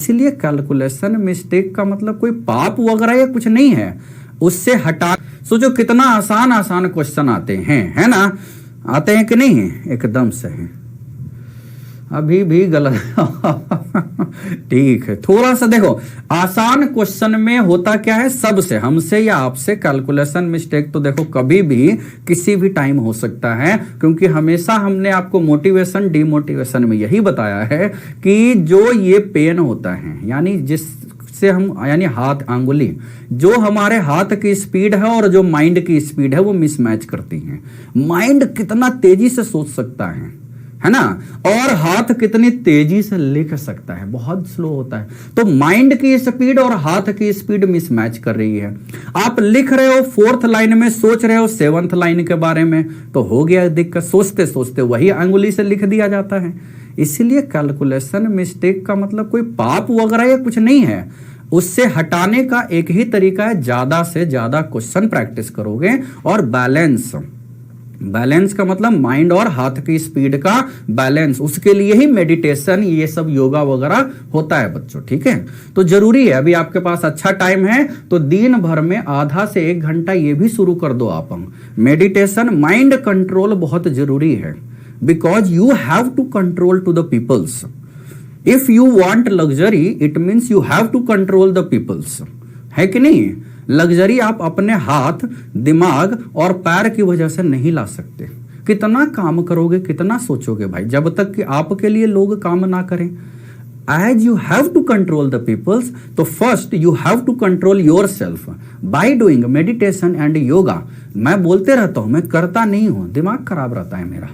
इसीलिए calculation mistake का मतलब कोई पाप वगैरह या कुछ नहीं है, उससे हटा। सोचो कितना आसान आसान क्वेश्चन आते हैं, है ना, आते हैं कि नहीं है, एकदम सही। अभी भी गलत ठीक है, थोड़ा सा देखो, आसान क्वेश्चन में होता क्या है, सबसे, हमसे या आपसे कैलकुलेशन मिस्टेक तो देखो कभी भी किसी भी टाइम हो सकता है, क्योंकि हमेशा हमने आपको मोटिवेशन डिमोटिवेशन में यही बताया है कि जो ये पेन होता है, यानी जिससे हम, यानी हाथ अंगुली, जो हमारे हाथ की स्पीड है और जो माइंड की स्पीड है वो मिसमैच करती है। माइंड कितना तेजी से सोच सकता है ना, और हाथ कितनी तेजी से लिख सकता है, बहुत स्लो होता है। तो माइंड की स्पीड और हाथ की स्पीड मिसमैच कर रही है। आप लिख रहे हो 4th लाइन में, सोच रहे हो 7th लाइन के बारे में, तो हो गया दिक्कत, सोचते सोचते वही अंगुली से लिख दिया जाता है। इसीलिए कैलकुलेशन मिस्टेक का मतलब कोई पाप वगैरह या कुछ नहीं है, उससे हटाने का एक ही तरीका है, ज्यादा से ज्यादा क्वेश्चन प्रैक्टिस करोगे और बैलेंस का मतलब माइंड और हाथ की स्पीड का बैलेंस, उसके लिए ही मेडिटेशन, ये सब योगा वगैरह होता है बच्चों, ठीक है। तो जरूरी है, अभी आपके पास अच्छा टाइम है तो दिन भर में आधा से 1 घंटा ये भी शुरू कर दो आप। मेडिटेशन, माइंड कंट्रोल बहुत जरूरी है, because you have to control to the peoples. If you want luxury it means you have to control the peoples, है कि नहीं। लग्जरी आप अपने हाथ, दिमाग और पैर की वजह से नहीं ला सकते। कितना काम करोगे, कितना सोचोगे भाई, जब तक कि आपके लिए लोग काम ना करें। As you have to control the peoples, तो first you have to control your self by doing meditation and yoga. मैं बोलते रहता हूं, मैं करता नहीं हूं, दिमाग खराब रहता है मेरा।